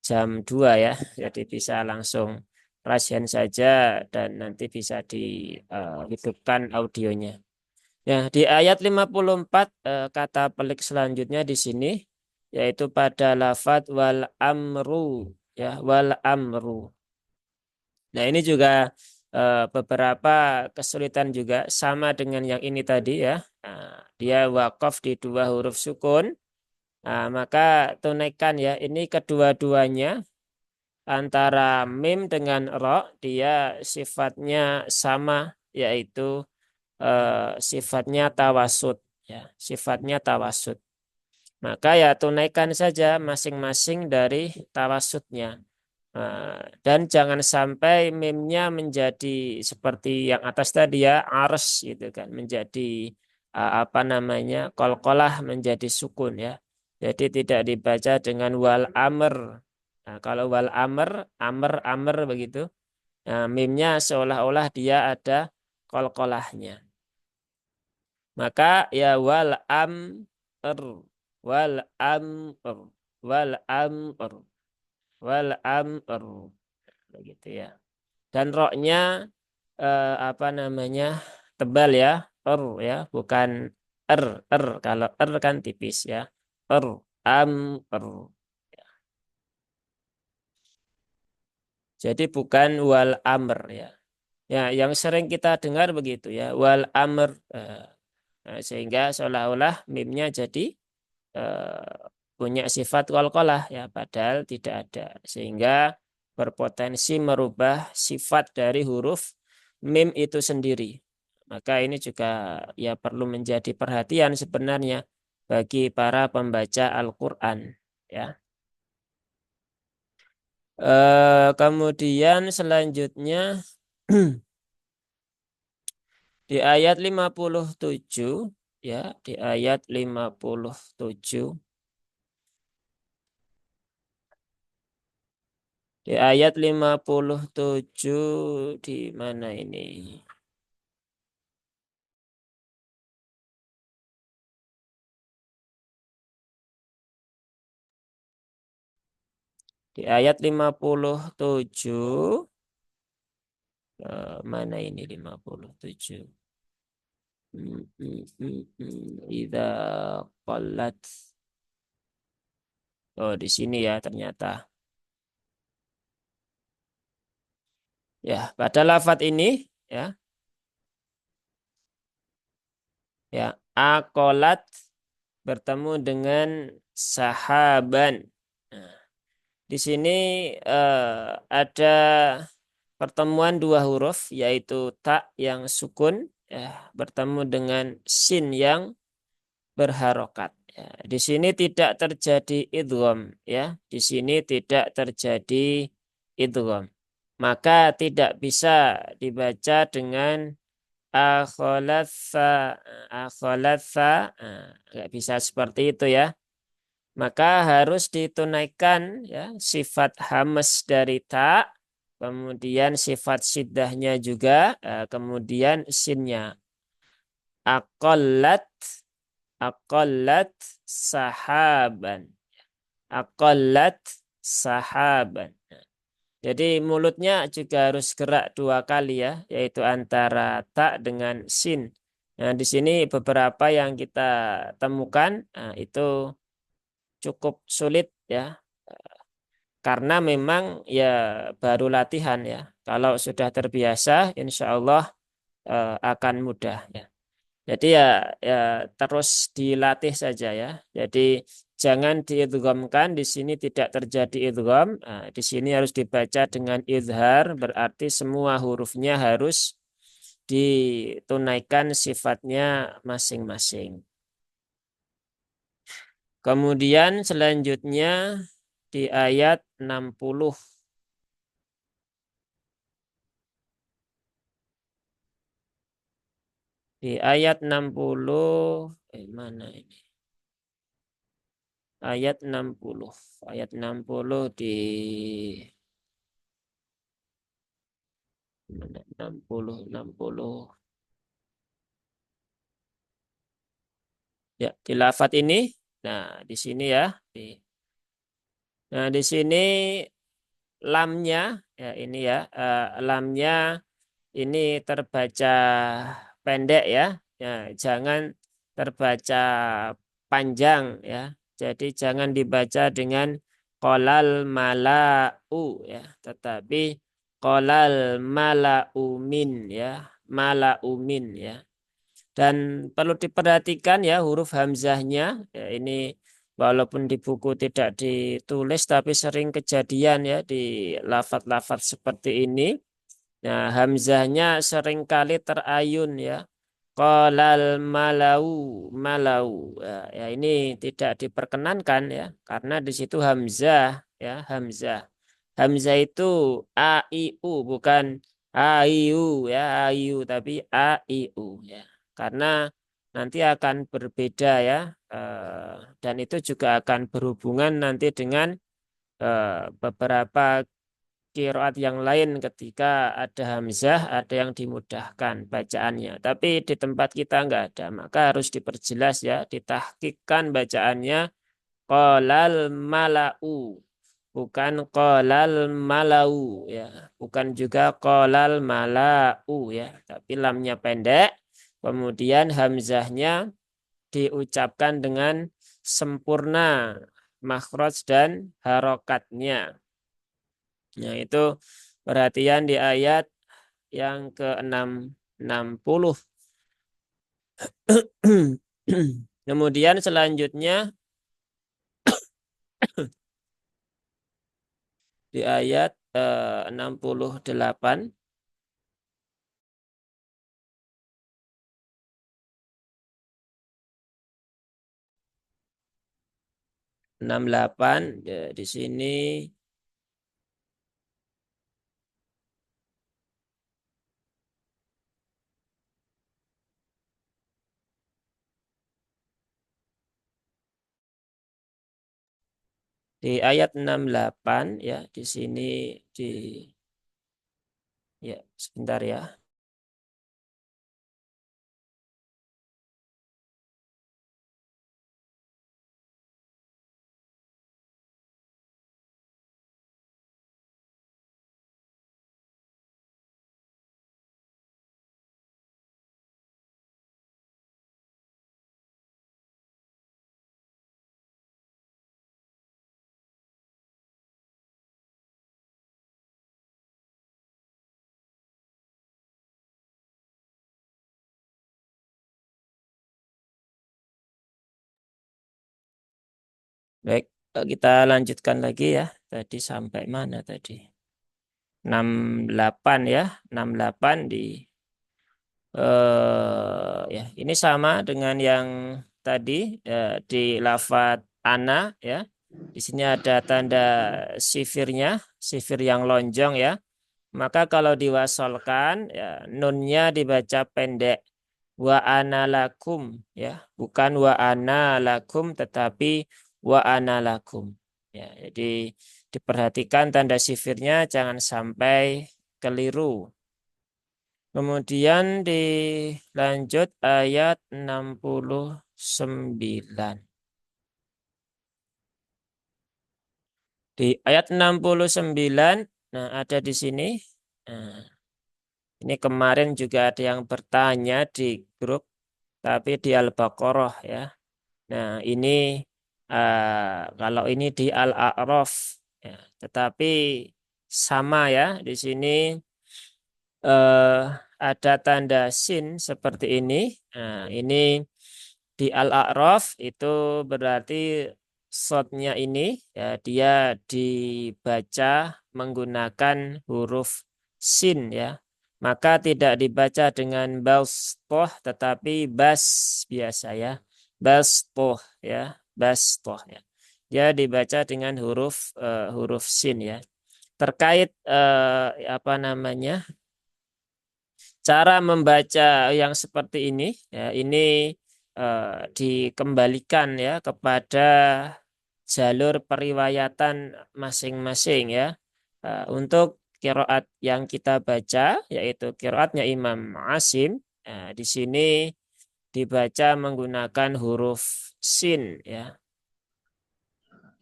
jam 2 ya. Jadi bisa langsung rasian saja dan nanti bisa dihidupkan audionya. Ya, di ayat 54 kata pelik selanjutnya di sini yaitu pada lafadz wal amru, ya, wal amru. Nah, ini juga beberapa kesulitan juga sama dengan yang ini tadi ya. Nah, dia wakaf di dua huruf sukun. Nah, maka tunaikan ya, ini kedua-duanya antara mim dengan ro, dia sifatnya sama, yaitu sifatnya tawasud, ya, sifatnya tawasud. Maka ya tunaikan saja masing-masing dari tawasudnya. Dan jangan sampai mimnya menjadi seperti yang atas tadi ya, ars gitu kan, menjadi apa namanya, kolkolah menjadi sukun ya. Jadi tidak dibaca dengan wal amr. Nah, kalau wal amr, amr, amr begitu, nah, mimnya seolah-olah dia ada kolkolahnya. Maka ya wal amr, wal amr, wal amr, wal amr, begitu ya. Dan roknya apa namanya, tebal ya, ya, bukan er, kalau kan tipis ya, er, amr. Jadi bukan wal amr ya. Ya, yang sering kita dengar begitu ya, wal amr. Sehingga seolah-olah mimnya jadi punya sifat qalqalah ya, padahal tidak ada. Sehingga berpotensi merubah sifat dari huruf mim itu sendiri. Maka ini juga ya perlu menjadi perhatian sebenarnya bagi para pembaca Al-Qur'an ya. Kemudian selanjutnya di ayat 57 ya, di ayat 57, di ayat 57 di mana ini? Di ayat 57, mana ini 57? Idza qallat. Oh, di sini ya ternyata. Ya, pada lafat ini ya, ya, akolat bertemu dengan sahaban. Nah, di sini ada pertemuan dua huruf yaitu ta yang sukun ya, bertemu dengan sin yang berharokat. Ya, di sini tidak terjadi idgham ya. Di sini tidak terjadi idgham. Maka tidak bisa dibaca dengan akholatsa, akholatsa, nggak bisa seperti itu ya. Maka harus ditunaikan ya sifat hamas dari ta, kemudian sifat siddahnya juga, kemudian sinnya. Aqallat, aqallat sahaban. Aqallat sahaban. Jadi mulutnya juga harus gerak dua kali ya, yaitu antara ta dengan sin. Nah, di sini beberapa yang kita temukan, nah, itu cukup sulit ya, karena memang ya baru latihan ya. Kalau sudah terbiasa, insya Allah akan mudah ya. Jadi ya, ya terus dilatih saja ya. Jadi jangan diidghamkan, di sini tidak terjadi idgham. Nah, di sini harus dibaca dengan izhar, berarti semua hurufnya harus ditunaikan sifatnya masing-masing. Kemudian selanjutnya di ayat 60. Di ayat 60, mana ini? Ayat 60. Ayat 60 di mana? 60, 60. Ya, di lafat ini. Nah, di sini ya. Nah, di sini lamnya ya, ini ya, lamnya ini terbaca pendek ya. Ya, jangan terbaca panjang ya. Jadi jangan dibaca dengan qolal mala'u ya, tetapi qolal mala'u min ya, mala'u min ya. Dan perlu diperhatikan ya huruf hamzahnya ya, ini walaupun di buku tidak ditulis tapi sering kejadian ya di lafaz-lafaz seperti ini. Nah, hamzahnya seringkali terayun ya. Qalal malau malau. Ya, ya, ini tidak diperkenankan ya karena di situ hamzah ya, hamzah. Hamzah itu a i u bukan a i u ya, a i u tapi a i u ya. Karena nanti akan berbeda ya. Dan itu juga akan berhubungan nanti dengan beberapa qiraat yang lain ketika ada hamzah, ada yang dimudahkan bacaannya. Tapi di tempat kita nggak ada, maka harus diperjelas ya, ditahkikkan bacaannya qalal malau, bukan qalal malau ya, bukan juga qalal malau ya, tapi lamnya pendek, kemudian hamzahnya diucapkan dengan sempurna makhraj dan harokatnya. Nah, itu perhatian di ayat yang ke-660. Kemudian selanjutnya di ayat 68, 68 ya, di sini di ayat 68 ya, di sini di ya sebentar ya. Baik, kita lanjutkan lagi ya. Tadi sampai mana tadi? 68 ya, 68 di ya, ini sama dengan yang tadi di lafat ana ya. Di sini ada tanda sifirnya, sifir yang lonjong ya. Maka kalau diwasolkan ya nunnya dibaca pendek wa ana lakum ya, bukan wa ana lakum tetapi wa ana lakum. Ya, jadi diperhatikan tanda sifirnya jangan sampai keliru. Kemudian dilanjut ayat 69. Di ayat 69, nah ada di sini. Nah, ini kemarin juga ada yang bertanya di grup, tapi di Al-Baqarah ya. Nah ini kalau ini di Al-A'raf, ya. Tetapi sama ya di sini eh, ada tanda sin seperti ini. Nah, ini di Al-A'raf itu berarti shotnya ini ya, dia dibaca menggunakan huruf sin ya. Maka tidak dibaca dengan bastoh tetapi bas biasa ya. Bastoh ya, bastoh ya. Dia dibaca dengan huruf sin ya. Terkait apa namanya? Cara membaca yang seperti ini, ya, ini dikembalikan ya kepada jalur periwayatan masing-masing ya. Untuk kiroat yang kita baca, yaitu kiroatnya Imam Asim, di sini dibaca menggunakan huruf sin ya.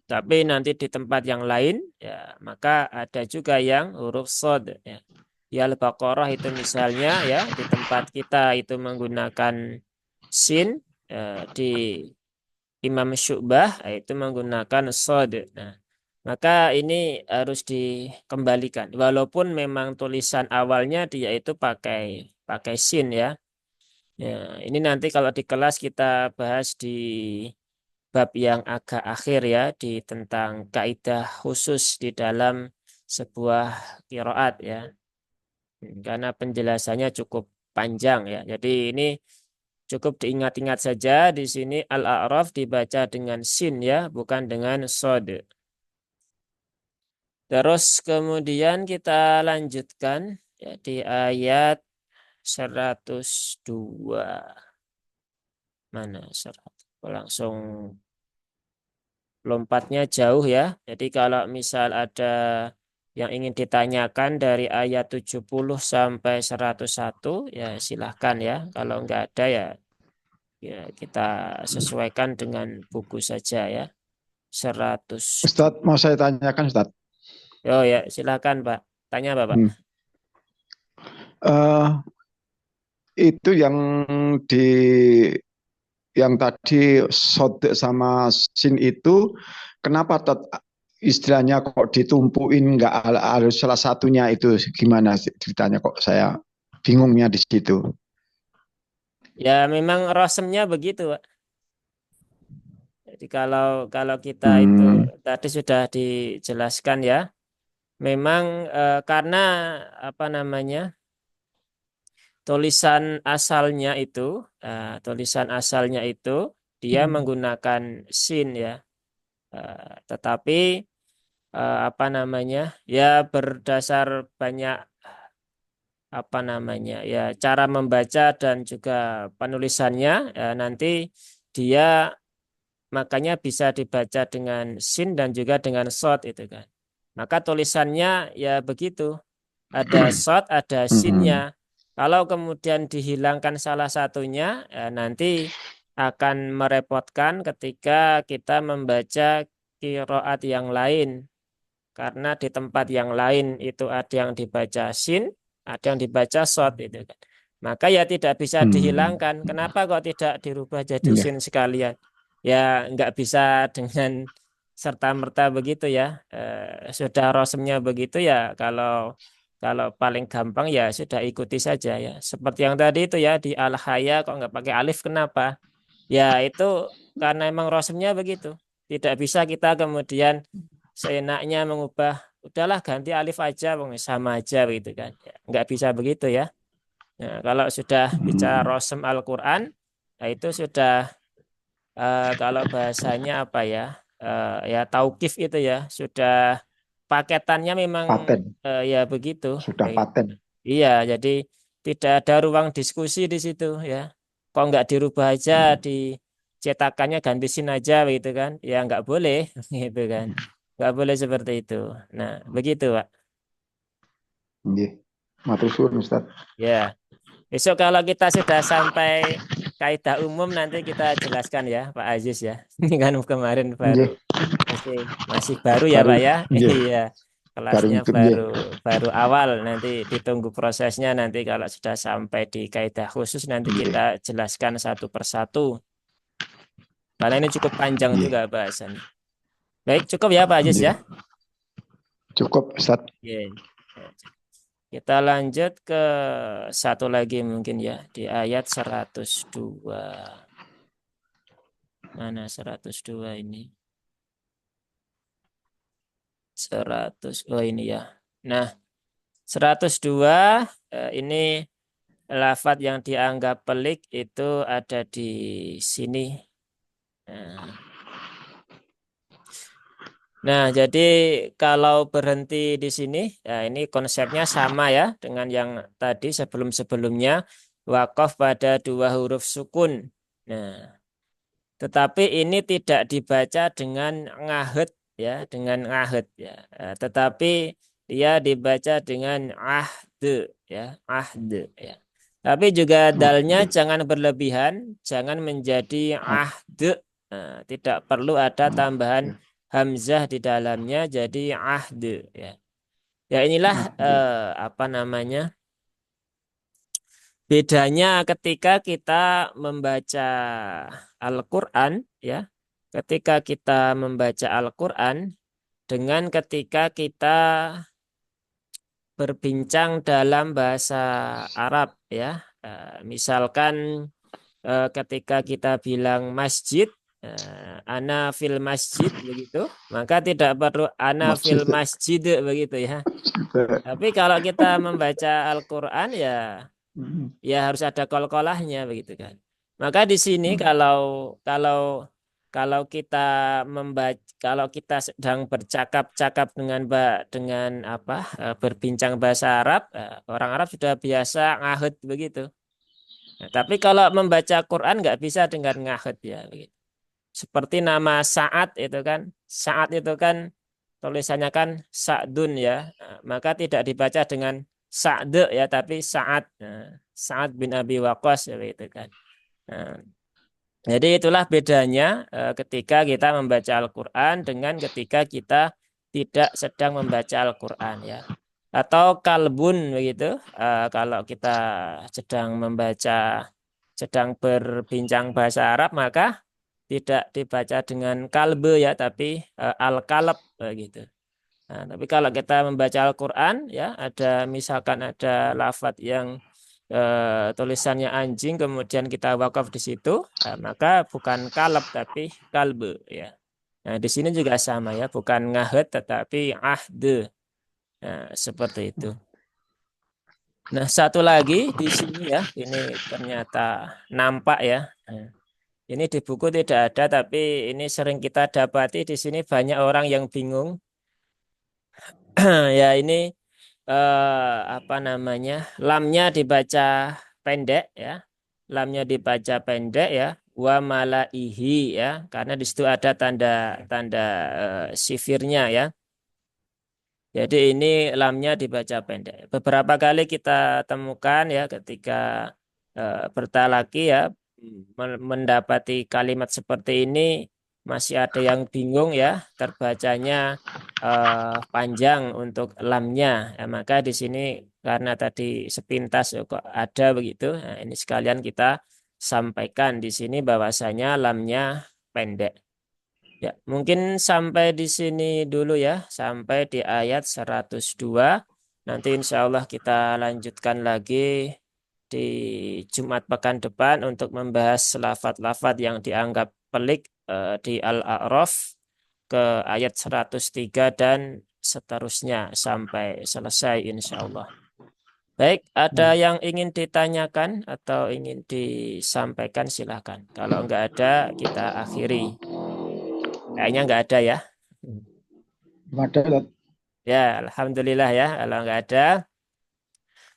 Tapi nanti di tempat yang lain, ya maka ada juga yang huruf sod ya. Di Al-Baqarah itu misalnya ya di tempat kita itu menggunakan sin di Imam Syu'bah itu menggunakan sod. Nah, maka ini harus dikembalikan. Walaupun memang tulisan awalnya dia itu pakai pakai sin ya. Ya, ini nanti kalau di kelas kita bahas di bab yang agak akhir ya di tentang kaidah khusus di dalam sebuah qiraat ya. Karena penjelasannya cukup panjang ya. Jadi ini cukup diingat-ingat saja di sini Al-A'raf dibaca dengan sin ya, bukan dengan sod. Terus kemudian kita lanjutkan ya, di ayat 102. Mana 100? Langsung lompatnya jauh ya. Jadi kalau misal ada yang ingin ditanyakan dari ayat 70 sampai 101 ya silahkan ya. Kalau nggak ada ya, ya kita sesuaikan dengan buku saja ya. 102. Ustadz, mau saya tanyakan, Ustadz. Oh ya, silakan Pak. Tanya Bapak. Hmm. Uh, itu di yang tadi sode sama sin itu, kenapa istilahnya kok ditumpuin, nggak harus salah satunya, itu gimana ceritanya, kok saya bingungnya di situ. Ya memang rosemnya begitu Pak. Jadi kalau kita itu Hmm. tadi sudah dijelaskan ya. Memang karena apa namanya? Tulisan asalnya itu dia menggunakan sin ya. Tetapi apa namanya? Ya berdasar banyak apa namanya? Ya cara membaca dan juga penulisannya nanti dia makanya bisa dibaca dengan sin dan juga dengan short itu kan. Maka tulisannya ya begitu. Ada short, ada Hmm. sinnya. Kalau kemudian dihilangkan salah satunya, nanti akan merepotkan ketika kita membaca kiroat yang lain. Karena di tempat yang lain itu ada yang dibaca sin, ada yang dibaca short itu kan. Maka ya tidak bisa Hmm. dihilangkan. Kenapa kok tidak dirubah jadi Ya. sin sekalian? Ya nggak bisa dengan serta-merta begitu ya. Sudah rosemnya begitu ya. Kalau kalau paling gampang ya sudah ikuti saja ya. Seperti yang tadi itu ya di al-haya kok nggak pakai alif kenapa? Ya itu karena emang rosemnya begitu. Tidak bisa kita kemudian seenaknya mengubah, udahlah ganti alif aja, Bang, sama aja gitu kan. Ya, nggak bisa begitu ya. Nah, kalau sudah bicara Hmm. rosem Al-Quran, nah itu sudah kalau bahasanya apa ya, ya taukif itu ya, sudah paketannya memang Paten, ya begitu. sudah Kayak- paten. Iya, jadi tidak ada ruang diskusi di situ ya. Kok nggak dirubah aja, dicetakannya ganti sin aja gitu kan? Ya nggak boleh gitu kan? Nggak boleh seperti itu. Nah, begitu Pak. Nggih. Matur suwun, Ustadz. Ya, besok kalau kita sudah sampai kaidah umum nanti kita jelaskan ya Pak Aziz ya. Ini kan kemarin baru Nggih. masih masih baru ya Baru, Pak ya. nggih, Iya, baru kelasnya ikut, nggih. baru baru awal. Nanti ditunggu prosesnya nanti kalau sudah sampai di kaidah khusus nanti kita Nggih. jelaskan satu persatu. Karena ini cukup panjang Nggih. juga bahasannya. Baik, cukup ya Pak Aziz ya. Nggih. Cukup, Ustadz. Iya. Kita lanjut ke satu lagi mungkin ya di ayat 102. Mana 102 ini? 100. Oh ini ya. Nah, 102 ini lafadz yang dianggap pelik itu ada di sini. Nah, jadi kalau berhenti di sini, ya ini konsepnya sama ya dengan yang tadi sebelum-sebelumnya, wakaf pada dua huruf sukun. Nah, tetapi ini tidak dibaca dengan ngahet ya, dengan ngahet ya. Tetapi dia dibaca dengan ahde ya, ahde ya. Tapi juga dalnya Waduh. jangan berlebihan, jangan menjadi ahde. Tidak perlu ada tambahan hamzah di dalamnya jadi ahde ya. Ya inilah apa namanya? Bedanya ketika kita membaca Al-Qur'an ya. ketika kita membaca Al-Quran dengan ketika kita berbincang dalam bahasa Arab ya. Misalkan ketika kita bilang masjid, ana fil masjid begitu, maka tidak perlu ana Masjid. fil masjid begitu ya. Tapi kalau kita membaca Al-Quran ya harus ada kol-kolahnya begitu kan. Maka di sini kalau kalau kita kalau kita sedang bercakap-cakap dengan apa berbincang bahasa Arab, orang Arab sudah biasa ngahut begitu. Nah, tapi kalau membaca Quran nggak bisa dengan ngahut ya begitu. Seperti nama Sa'ad itu kan, Sa'ad itu kan tulisannya kan Sa'dun ya. Nah, maka tidak dibaca dengan Sa'de ya, tapi Sa'ad. Nah, Sa'ad bin Abi Waqqas ya begitu kan. Nah, jadi itulah bedanya ketika kita membaca Al-Quran dengan ketika kita tidak sedang membaca Al-Quran ya. Atau kalbun begitu. Kalau kita sedang berbincang bahasa Arab maka tidak dibaca dengan kalbe ya, tapi al-kalb begitu. Nah, tapi kalau kita membaca Al-Quran ya misalkan ada lafadz yang tulisannya anjing kemudian kita wakaf di situ, maka bukan kalb tapi kalbe ya. Nah, di sini juga sama ya, bukan ngahet tetapi ahde. Nah, seperti itu. Nah, satu lagi di sini ya, ini ternyata nampak ya. Nah, ini di buku tidak ada, tapi ini sering kita dapati di sini banyak orang yang bingung. Ya, ini apa namanya? Lamnya dibaca pendek ya. Lamnya dibaca pendek ya. Wa malaihi ya, karena di situ ada tanda-tanda sifirnya ya. Jadi ini lamnya dibaca pendek. Beberapa kali kita temukan ya ketika bertalaki ya mendapati kalimat seperti ini masih ada yang bingung ya terbacanya panjang untuk lamnya. Ya, maka di sini karena tadi sepintas kok ada begitu. Nah, ini sekalian kita sampaikan di sini bahwasanya lamnya pendek. Ya, mungkin sampai di sini dulu ya, sampai di ayat 102. Nanti insya Allah kita lanjutkan lagi di Jumat pekan depan untuk membahas lafaz-lafaz yang dianggap pelik di Al-A'raf ke ayat 103 dan seterusnya sampai selesai insya Allah. Baik, ada yang ingin ditanyakan atau ingin disampaikan silakan. Kalau enggak ada, kita akhiri. Kayaknya enggak ada ya. Ada. Ya, alhamdulillah ya. Kalau enggak ada,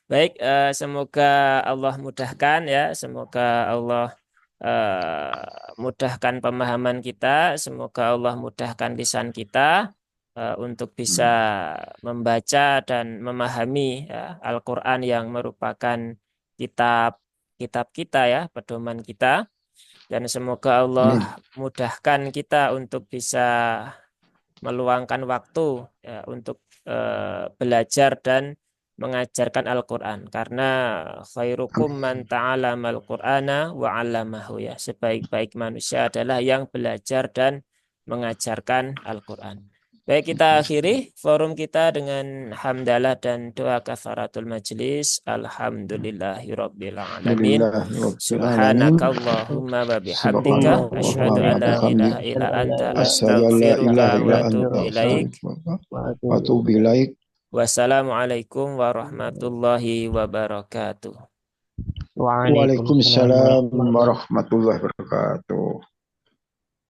baik. Semoga Allah mudahkan ya. Semoga Allah mudahkan pemahaman kita. Semoga Allah mudahkan lisan kita untuk bisa membaca dan memahami ya, Al-Quran yang merupakan kitab kitab kita ya, pedoman kita. Dan semoga Allah Amin. mudahkan kita untuk bisa meluangkan waktu ya, untuk belajar dan mengajarkan Al-Quran karena khairukum man ta'alamal Qur'ana wa 'allamahu ya, sebaik-baik manusia adalah yang belajar dan mengajarkan Al-Quran. Baik, kita akhiri forum kita dengan hamdalah dan doa kafaratul majlis. Alhamdulillahirabbil alamin. Subhanakallahumma wa bihamdika asyhadu an la ilaha illa anta astaghfiruka wa atubu ilaik. Wassalamualaikum warahmatullahi wabarakatuh. Waalaikumsalam warahmatullahi wabarakatuh.